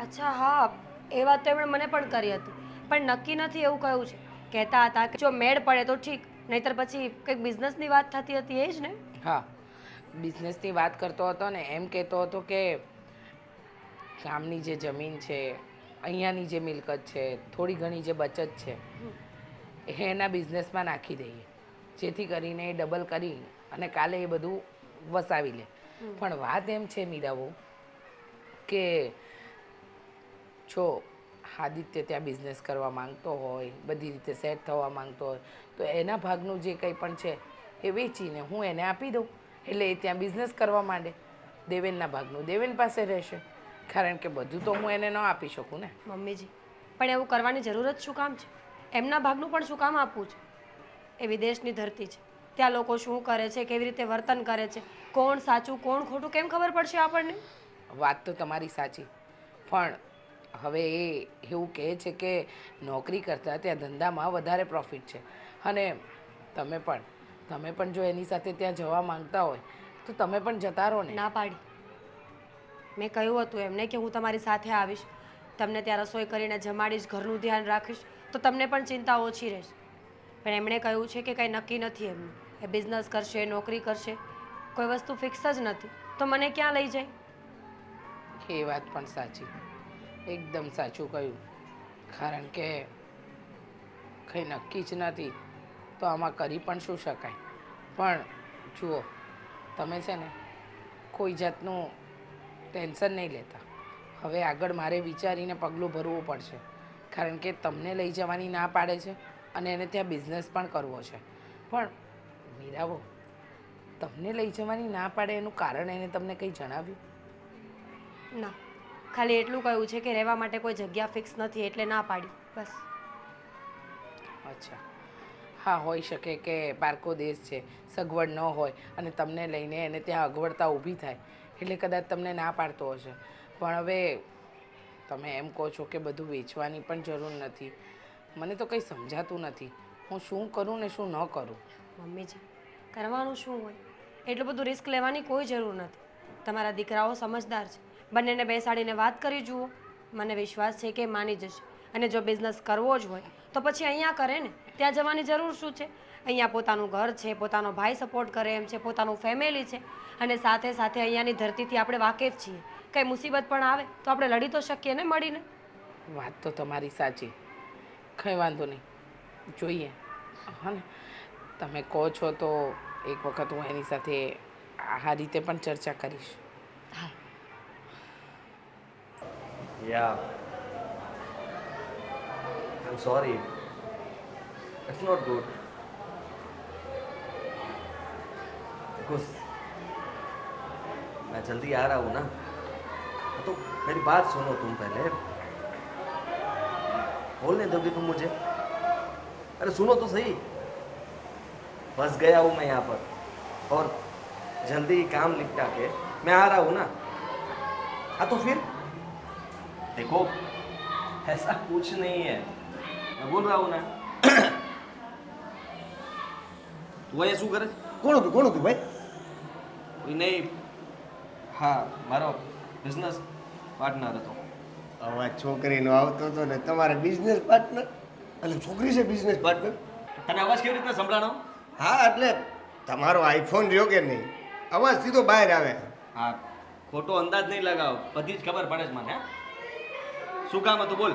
અચ્છા, હા, એ વાત તો એમણે મને પણ કરી હતી, પણ નક્કી નથી એવું કહ્યું છે. કહેતા હતા કે જો મેળ પડે તો ઠીક, નહીતર પછી કંઈક બિઝનેસની વાત થતી હતી, એ જ ને? હા, બિઝનેસની વાત કરતો હતો ને. એમ કહેતો હતો કે ગામની જે જમીન છે, અહીંયાની જે મિલકત છે, થોડી ઘણી જે બચત છે એ એના બિઝનેસમાં નાખી દઈએ, જેથી કરીને એ ડબલ કરી અને કાલે એ બધું વસાવી લે. પણ વાત એમ છે મીરાબહુ કે જો આદિત્ય ત્યાં બિઝનેસ કરવા માંગતો હોય, બધી રીતે સેટ થવા માંગતો હોય, તો એના ભાગનું જે કંઈ પણ છે એ વેચીને હું એને આપી દઉં, એટલે એ ત્યાં બિઝનેસ કરવા માંડે. દેવેનના ભાગનું દેવેન પાસે રહેશે, કારણ કે બધું તો હું એને ન આપી શકું ને. મમ્મીજી, પણ એવું કરવાની જરૂર જ શું કામ છે? એમના ભાગનું પણ શું કામ આપવું છે? એ વિદેશની ધરતી છે, ત્યાં લોકો શું કરે છે, કેવી રીતે વર્તન કરે છે, કોણ સાચું કોણ ખોટું કેમ ખબર પડશે આપણને? વાત તો તમારી સાચી, પણ હવે એ એવું કહે છે કે નોકરી કરતાં ત્યાં ધંધામાં વધારે પ્રોફિટ છે. અને તમે પણ જો એની સાથે ત્યાં જવા માંગતા હોય તો તમે પણ જતા રહો ને. ના પાડી. મેં કહ્યું હતું એમને કે હું તમારી સાથે આવીશ, તમને ત્યાં રસોઈ કરીને જમાડીશ, ઘરનું ધ્યાન રાખીશ, તો તમને પણ ચિંતા ઓછી રહેશે. પણ એમણે કહ્યું છે કે કંઈ નક્કી નથી એમનું. એ બિઝનેસ કરશે, નોકરી કરશે, કોઈ વસ્તુ ફિક્સ જ નથી. તો મને ક્યાં લઈ જાય? એ વાત પણ સાચી, એકદમ સાચું કહ્યું. કારણ કે કંઈ નક્કી જ નથી તો આમાં કરી પણ શું શકાય. પણ જુઓ, તમે છે ને કોઈ જાતનું ટેન્શન નહીં લેતા. હવે આગળ મારે વિચારીને પગલું ભરવું પડશે, કારણ કે તમને લઈ જવાની ના પાડે છે અને એને ત્યાં બિઝનેસ પણ કરવો છે. પણ મીરાબહુ, તમને લઈ જવાની ના પાડે એનું કારણ એને તમને કંઈ જણાવ્યું? ના, ખાલી એટલું કહ્યું છે કે રહેવા માટે કોઈ જગ્યા ફિક્સ નથી એટલે ના પાડી, બસ. અચ્છા, હા, હોઈ શકે કે પારકો દેશ છે, સગવડ ન હોય અને તમને લઈને એને ત્યાં અગવડતા ઊભી થાય એટલે કદાચ તમને ના પાડતો હશે. પણ હવે તમે એમ કહો છો કે બધું વેચવાની પણ જરૂર નથી. મને તો કંઈ સમજાતું નથી, હું શું કરું ને શું ન કરું. મમ્મીજી, કરવાનું શું હોય? એટલું બધું રિસ્ક લેવાની કોઈ જરૂર નથી. તમારા દીકરાઓ સમજદાર છે, બંનેને બેસાડીને વાત કરી જુઓ. મને વિશ્વાસ છે કે માની જશે. અને જો બિઝનેસ કરવો જ હોય તો પછી અહીંયા કરે ને, ત્યાં જવાની જરૂર શું છે? અહીંયા પોતાનું ઘર છે, પોતાનો ભાઈ સપોર્ટ કરે એમ છે, પોતાનું ફેમિલી છે, અને સાથે સાથે અહીંયાની ધરતીથી આપણે વાકેફ છીએ. કંઈ મુસીબત પણ આવે તો આપણે લડી તો શકીએ ને મળીને. વાત તો તમારી સાચી, કંઈ વાંધો નહીં, જોઈએ. હા ને, તમે કહો છો તો એક વખત હું એની સાથે આ રીતે પણ ચર્ચા કરીશ. હા. Yeah. I'm sorry. It's not good. Because मैं जल्दी आ रहा हूँ ना, तो मेरी बात सुनो तुम पहले. बोलने दोगे तुम मुझे? अरे सुनो तो सही. फंस गया हूँ मैं यहाँ पर और जल्दी काम निपटा के मैं आ रहा हूँ ना. हाँ तो फिर देखो, ऐसा कुछ नहीं है, मैं बोल रहा हूँ ना. તું અહીંયા શું કરે છે? કોણ હતું ભાઈ? કોઈ નહીં, હા, મારો બિઝનેસ પાર્ટનર હતો. અવાજ છોકરીનો આવતો હતો ને તમારે બિઝનેસ પાર્ટનર? એટલે છોકરી છે બિઝનેસ પાર્ટનર? તને અવાજ કેવી રીતના સંભળાણો? હા એટલે તમારો આઈફોન રહ્યો કે નહીં, અવાજ સીધો બહાર આવે. હા, ખોટો અંદાજ નહીં લગાવ, બધી જ ખબર પડે છે મને. હા? શું કામ હતું બોલ?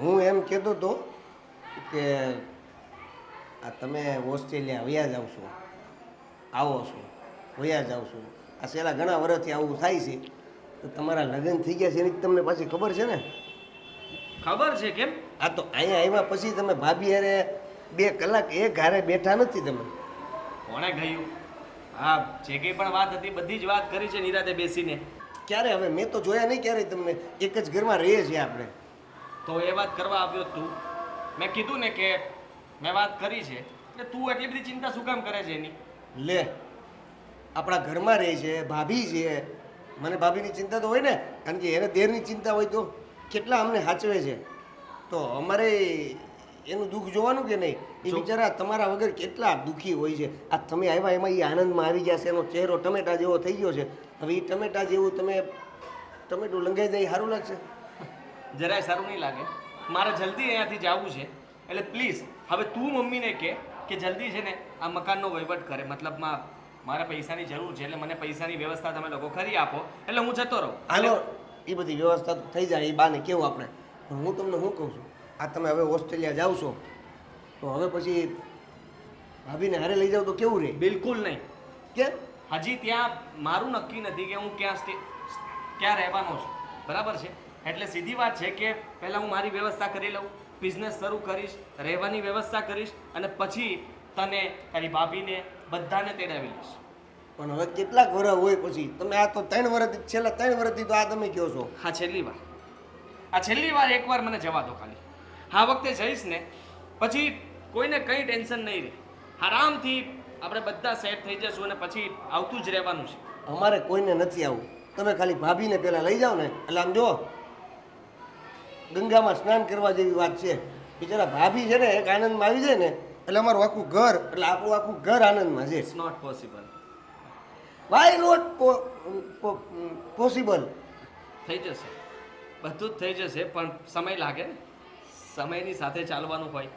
હું એમ કહેતો હતો કે આ તમે ઓસ્ટ્રેલિયા વયા જાવ છો, આવો છો, વયા જાવ છો, આ છેલ્લા ઘણા વર્ષથી આવું થાય છે, તો તમારા લગ્ન થઈ ગયા છે એની તમને પાછી ખબર છે ને? ખબર છે. કેમ? આ તો અહીંયા આવ્યા પછી તમે ભાભી અરે 2 કલાક એક હારે બેઠા નથી તમે. કોણે કહ્યું? હા, જે કંઈ પણ વાત હતી બધી જ વાત કરી છે નિરાતે બેસીને. ક્યારે? હવે મેં તો જોયા નહીં ક્યારેય તમને. એક જ ઘરમાં રહીએ છીએ આપણે. તો એ વાત કરવા આવ્યો તું. મેં કીધું ને કે મેં વાત કરી છે એટલે તું એટલી બધી ચિંતા શું કામ કરે છે એની? લે, આપણા ઘરમાં રહે છે, ભાભી છે, મને ભાભીની ચિંતા તો હોય ને, કારણ કે એને દેરની ચિંતા હોય તો કેટલા અમને સાચવે છે, તો અમારે એનું દુઃખ જોવાનું કે નહીં? એ બિચારા તમારા વગર કેટલા દુઃખી હોય છે. આ તમે આવ્યા એમાં એ આનંદમાં આવી ગયા છે, એનો ચહેરો ટમેટા જેવો થઈ ગયો છે. હવે એ ટમેટા જેવું તમે ટમેટું લંગાઈ જાય સારું લાગશે? જરાય સારું નહીં લાગે. મારે જલ્દી અહીંયાથી જવું છે એટલે પ્લીઝ હવે તું મમ્મીને કહે કે જલ્દી છે ને આ મકાનનો વહીવટ કરે. મતલબમાં મારે પૈસાની જરૂર છે એટલે મને પૈસાની વ્યવસ્થા તમે લોકો કરી આપો એટલે હું જતો રહું. હાલો, એ બધી વ્યવસ્થા તો થઈ જાય, એ બાને કેવું આપણે. પણ હું તમને શું કહું છું, આ તમે હવે ઓસ્ટ્રેલિયા જાઓ છો તો હવે પછી ભાભીને હારે લઈ જાઓ તો કેવું રહે? બિલકુલ નહીં. કે હજી ત્યાં મારું નક્કી નથી કે હું ક્યાં રહેવાનો છું. બરાબર છે? એટલે સીધી વાત છે કે પહેલાં હું મારી વ્યવસ્થા કરી લઉં, બિઝનેસ શરૂ કરીશ, રહેવાની વ્યવસ્થા કરીશ અને પછી તને, તારી ભાભીને બધાને તેડાવી લઈશ. પણ હવે કેટલાક વર્ષ હોય પછી? તમે આ તો 3 વર્ષથી, છેલ્લા 3 વર્ષથી તો આ તમે કહો છો. આ છેલ્લી વાર એકવાર મને જવા દો ખાલી. આ વખતે જઈશ ને પછી કોઈને કંઈ ટેન્શન નહીં રહે. આરામથી આપણે બધા સેટ થઈ જશું અને પછી આવતું જ રહેવાનું છે. અમારે કોઈને નથી આવું. તમે ખાલી ભાભીને પહેલાં લઈ જાઓ ને એટલે આમ જો ગંગામાં સ્નાન કરવા જેવી વાત છે. બિચારા ભાભી છે ને એક આનંદમાં આવી જાય ને એટલે અમારું આખું ઘર, એટલે આપણું આખું ઘર આનંદમાં છે. It's not possible. Why not possible? થઈ જશે, બધું જ થઈ જશે, પણ સમય લાગે ને. સમયની સાથે ચાલવાનું હોય.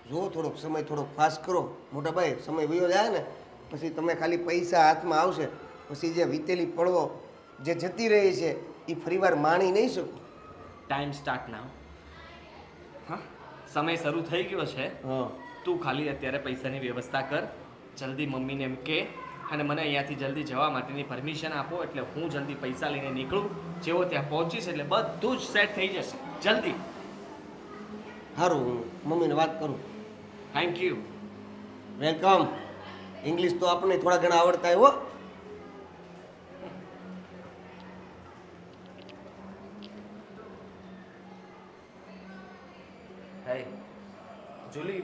જો થોડોક સમય થોડોક ફાસ્ટ કરો મોટા ભાઈ. સમય વયો જાય ને પછી તમે ખાલી પૈસા હાથમાં આવશે પછી જે વીતેલી પળો જે જતી રહી છે એ ફરીવાર માણી નહીં શકો. Time start now. હા, સમય શરૂ થઈ ગયો છે. હા, તું ખાલી અત્યારે પૈસાની વ્યવસ્થા કર, જલ્દી મમ્મીને એમ કહે અને મને અહીંયાથી જલ્દી જવા માટેની પરમિશન આપો એટલે હું જલ્દી પૈસા લઈને નીકળું. જેવો ત્યાં પહોંચીશ એટલે બધું જ સેટ થઈ જશે. જલ્દી. સારું, હું મમ્મીને વાત કરું. Thank you. વેલકમ. ઇંગ્લિશ તો આપણને થોડા ઘણા આવડતા હોય હો. હે જુલી,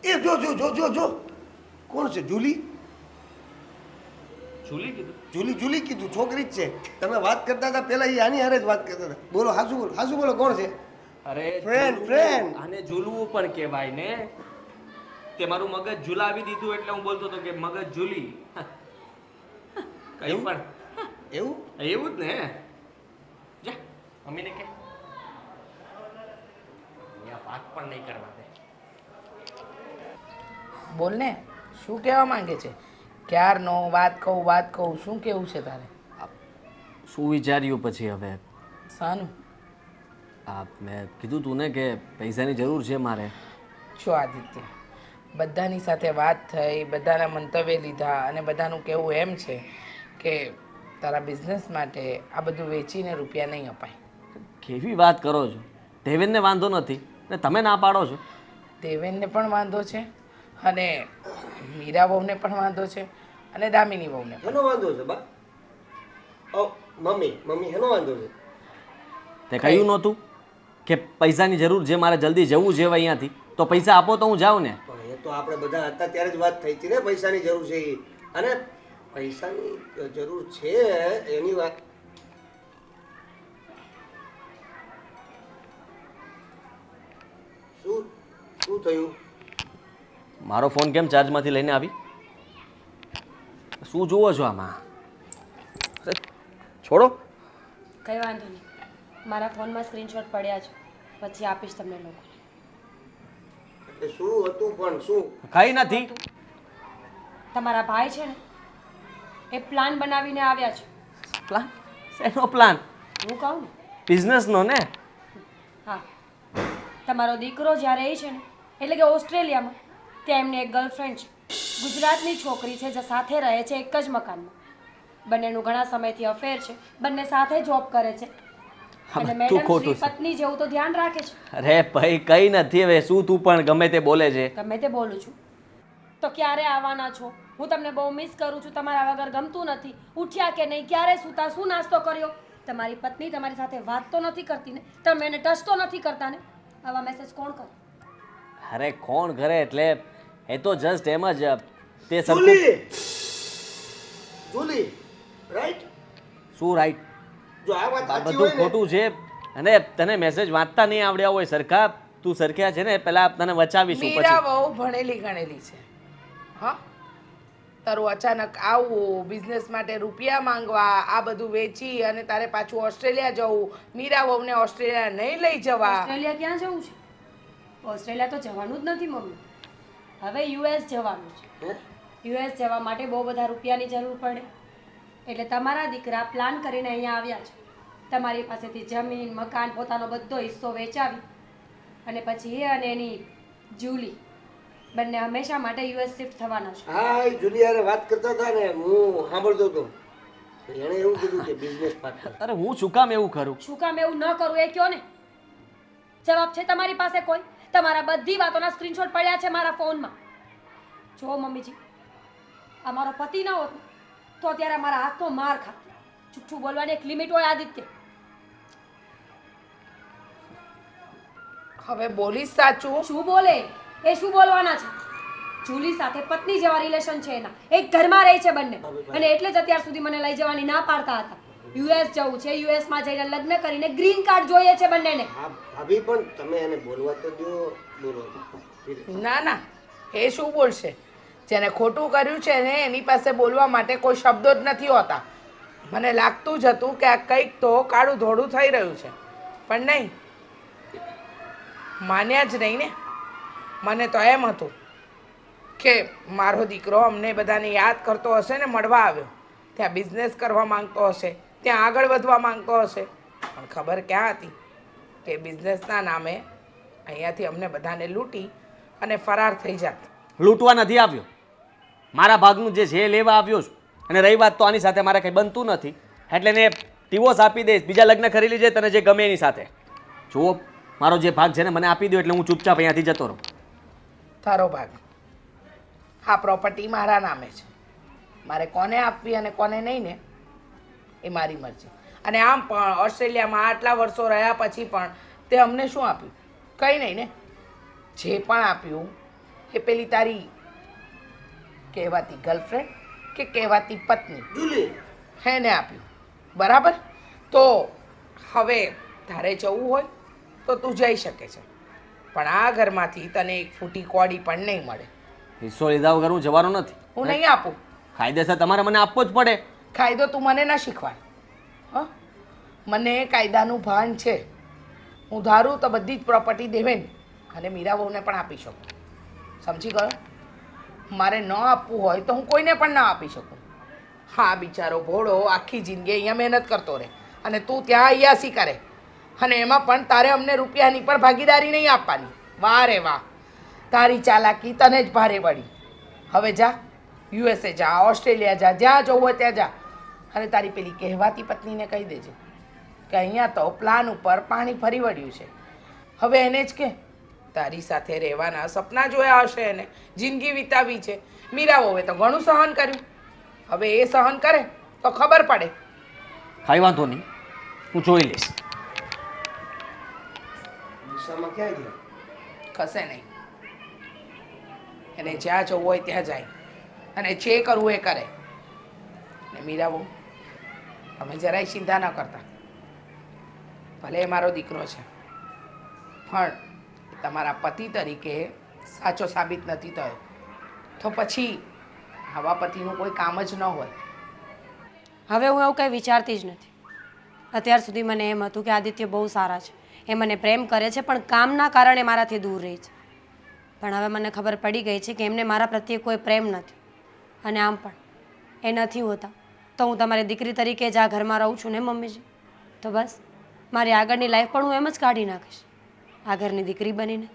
એ જો જો જો જો જો કોણ છે? જુલી? જુલી કીધું? જુલી જુલી કીધું, છોકરી જ છે. તમે વાત કરતા હતા પહેલા એ આની હારે જ વાત કરતા હતા. બોલો, હાસુ બોલો, કોણ છે? અરે Friend, ઝૂલવું. friend. આને ઝૂલવું પણ કહેવાય ને. તે મારું મગજ ઝુલાવી દીધું એટલે હું બોલતો હતો કે મગજ ઝૂલી. કઈ એવું? પણ એવું? એવું જ ને. જા મમ્મીને કે વાત પણ નહીં કરવા દે. બોલ ને, શું કહેવા માંગે છે? ક્યારનો વાત કહું, શું કેવું છે તારે? શું વિચાર્યું પછી હવે? સાનું? આ મેં કીધું તું ને કે પૈસાની જરૂર છે મારે. જો આદિત્ય, બધાની સાથે વાત થઈ, બધાના મંતવ્ય લીધા અને બધાનું કહેવું એમ છે કે તારા બિઝનેસ માટે આ બધું વેચીને રૂપિયા નહીં અપાય. કેવી વાત કરો છો? દેવેનને વાંધો નથી ને તમે ના પાડો છો? દેવેનને પણ વાંધો છે અને મીરા વહુને પણ વાંધો છે અને દામિની વહુને પણ. હેનો વાંધો છે બા? ઓ મમ્મી હેનો વાંધો છે? તે કહ્યું નહોતું કે પૈસાની જરૂર છે મારે, જલ્દી જવું છે અહીંયાથી, તો પૈસા આપો તો હું જાઉં ને. પણ એ તો આપણે બધા હતા ત્યારે જ વાત થઈ હતી ને પૈસાની જરૂર છે એ. અને પૈસાની જરૂર છે એની વાત. શું થયું? મારો ફોન કેમ ચાર્જમાંથી લઈને આવી? શું જુઓ છો આમાં? અરે, છોડો. કંઈ વાંધો નહીં, મારા ફોનમાં સ્ક્રીનશોટ પડ્યા છે, પછી આપીશ તમને લોકો. એટલે શું હતું પણ શું? કઈ નથી. તમારા ભાઈ છે ને એ પ્લાન બનાવીને આવ્યા છે. પ્લાન? શેનો પ્લાન? હું કહું ને. બિઝનેસનો ને? હા, તમારો દીકરો જ્યારે એ છે ને એટલે કે ઓસ્ટ્રેલિયામાં, ત્યાં એમની એક ગર્લફ્રેન્ડ છે, ગુજરાતની છોકરી છે, જે સાથે રહે છે એક જ મકાનમાં. બંનેનું ઘણા સમયથી અફેર છે, બંને સાથે જોબ કરે છે અને તું મેડમ ખોટું શ્રી પત્ની જેવું તો ધ્યાન રાખે છે. અરે ભાઈ કઈ નથી. હવે શું તું પણ ગમે તે બોલે છે? ગમે તે બોલું છું તો ક્યારે આવવાના છો? હું તમને બહુ મિસ કરું છું. તમારા વગર ગમતું નથી. ઉઠ્યા કે નહીં? ક્યારે સૂતા? શું નાસ્તો કર્યો? તમારી પત્ની તમારી સાથે વાત તો નથી કરતી ને? તમે એને ટચ તો નથી કરતા ને? આવા મેસેજ કોણ કરે? અરે કોણ કરે એટલે એ તો જસ્ટ એમ જ તે જુલી જુલી રાઈટ? શું રાઈટ? જો આ વાત આ સાચી બધું હોય ને, ખોટું છે. અને તને મેસેજ વાંચતા નહીં આવડ્યા હોય સરખા, તું સરખ્યા છે ને પેલા તને વચાવીશું મીરા પછી. બહુ ભણેલી ગણેલી છે. હા, તારું અચાનક આવવું, બિઝનેસ માટે રૂપિયા માંગવા, આ બધું વેચી અને તારે પાછું ઓસ્ટ્રેલિયા જવું, મીરા વહુને ઓસ્ટ્રેલિયા નહીં લઈ જવા. ઓસ્ટ્રેલિયા ક્યાં જવું છે? ઓસ્ટ્રેલિયા તો જવાનું જ નથી મમ્મી. હવે યુએસ જવાનું છે. હે? યુએસ જવા માટે બહુ બધા રૂપિયાની જરૂર પડે, એટલે તમારા દીકરા પ્લાન કરીને અહીંયા આવ્યા છે. તમારી પાસેથી જમીન, મકાન, પોતાનો બધો હિસ્સો વેચાવી અને પછી એ અને એની જુલી બંને હંમેશા માટે યુએસ શિફ્ટ થવાના છે. હા, એ જુલી હારે વાત કરતા હતા ને, હું સાંભળતો હતો. એણે એવું કીધું કે બિઝનેસ પાર્ટનર. અરે હું શું કામ એવું કરું? શું કામ એવું ન કરું એ કયો ને? જવાબ છે તમારી પાસે કોઈ? તમારા બધી વાતોના સ્ક્રીનશોટ પડ્યા છે મારા ફોનમાં. જો મમ્મીજી, આ મારો પતિ ન હોત ને તો અત્યારે મારા હાથનો માર ખાત. જુઠ્ઠું બોલવાની એક લિમિટ હોય આદિત્ય. હવે બોલીશ સાચું. શું બોલે? એ શું બોલવાના છે? જુલી સાથે પત્ની જેવા રિલેશન છે એના. એક ઘરમાં રહે છે બંને, અને એટલે જ અત્યાર સુધી મને લઈ જવાની ના પાડતા હતા. યુએસ જવું છે, યુએસ માં જઈને લગ્ન કરીને ગ્રીન કાર્ડ જોઈએ છે બંનેને. હા ભાભી, પણ તમે એને બોલવા તો દો. બોલો. ના ના, એ શું બોલશે? જેને ખોટું કર્યું છે ને એની પાસે બોલવા માટે કોઈ શબ્દો જ નથી હોતા. મને લાગતું જ હતું કે આ કંઈક તો કાળું ધોળું થઈ રહ્યું છે, પણ નહીં, માન્યા જ નહીં ને. મને તો એમ હતું કે મારો દીકરો અમને બધાને યાદ કરતો હશે ને, મળવા આવ્યો, ત્યાં બિઝનેસ કરવા માંગતો હશે, ત્યાં આગળ વધવા માંગતો હશે, પણ ખબર ક્યાં હતી કે બિઝનેસના નામે અહીંયાથી અમને બધાને લૂંટી અને ફરાર થઈ જાત. લૂંટવા નથી આવ્યો. મારા ભાગનું જે છે એ લેવા આવ્યો છું. અને રહી વાત તો આની સાથે મારે કંઈ બનતું નથી, એટલે ને ડિવોર્સ આપી દઈશ, બીજા લગ્ન કરી લીજે, તને જે ગમે એની સાથે. જુઓ, મારો જે ભાગ છે ને મને આપી દો એટલે હું ચૂપચાપ અહીંયાથી જતો રહું. તારો ભાગ? હા, પ્રોપર્ટી મારા નામે છે. મારે કોને આપવી અને કોને નહીં ને એ મારી મરજી. અને આમ પણ ઓસ્ટ્રેલિયામાં આટલા વર્ષો રહ્યા પછી પણ તે અમને શું આપ્યું? કંઈ નહીં ને. જે પણ આપ્યું એ પેલી તારી કહેવાતી ગર્લફ્રેન્ડ કે કહેવાતી પત્ની જુલી એને આપ્યું, બરાબર? તો હવે તારે જવું હોય તો તું જઈ શકે છે, પણ આ ઘરમાંથી તને એક ફૂટી કોડી પણ નહીં મળે. હિસ્સો લીધા વગર હું જવાનો નથી. હું નહીં આપું. કાયદેસર તમારે મને આપવો જ પડે. કાયદો તું મને ના શીખવાડ. હ, મને કાયદાનું ભાન છે. હું ધારું તો બધી જ પ્રોપર્ટી દેવેન અને મીરા વહુને પણ આપી શકું. સમજી ગયો? મારે ન આપવું હોય તો હું કોઈને પણ ના આપી શકું. હા, બિચારો ભોળો આખી જિંદગી અહીંયા મહેનત કરતો રહે અને તું ત્યાં અયાસી કરે, અને એમાં પણ તારે અમને રૂપિયાની પણ ભાગીદારી નહીં આપવાની. વાહ રે વાહ, તારી ચાલાકી તને જ ભારે પડી. હવે જા, યુએસએ જા, ઓસ્ટ્રેલિયા જા, જ્યાં જવું હોય ત્યાં જા, અને તારી પેલી કહેવાતી પત્નીને કહી દેજે કે અહીંયા તો પ્લાન ઉપર પાણી ફરી વળ્યું છે. હવે એને જ કે તારી સાથે રહેવાના સપના જોયા હશે, એને જિંદગી વિતાવી છે. મીરા વહુએ તો ઘણું સહન કર્યું, હવે એ સહન કરે તો ખબર પડે. કાંઈ વાંધો નહીં, હું જોઈ લઈશ. દિશામાં ક્યાં ગયા? કશે નહીં. એને જ્યાં જવું હોય ત્યાં જાય અને જે કરવું એ કરે. ને મીરા બહુ તમે જરાય ચિંતા ન કરતા. ભલે એ મારો દીકરો છે, પણ તમારા પતિ તરીકે સાચો સાબિત નથી થયો, તો પછી આવા પતિનું કોઈ કામ જ ન હોય. હવે હું એવું કંઈ વિચારતી જ નથી. અત્યાર સુધી મને એમ હતું કે આદિત્ય બહુ સારા છે, એ મને પ્રેમ કરે છે પણ કામના કારણે મારાથી દૂર રહે છે. પણ હવે મને ખબર પડી ગઈ છે કે એમને મારા પ્રત્યે કોઈ પ્રેમ નથી. અને આમ પણ એ નથી હોતા તો હું તમારી દીકરી તરીકે જ આ ઘરમાં રહું છું ને મમ્મીજી. તો બસ મારી આગળની લાઈફ પણ હું એમ જ કાઢી નાખીશ આ ઘરની દીકરી બનીને.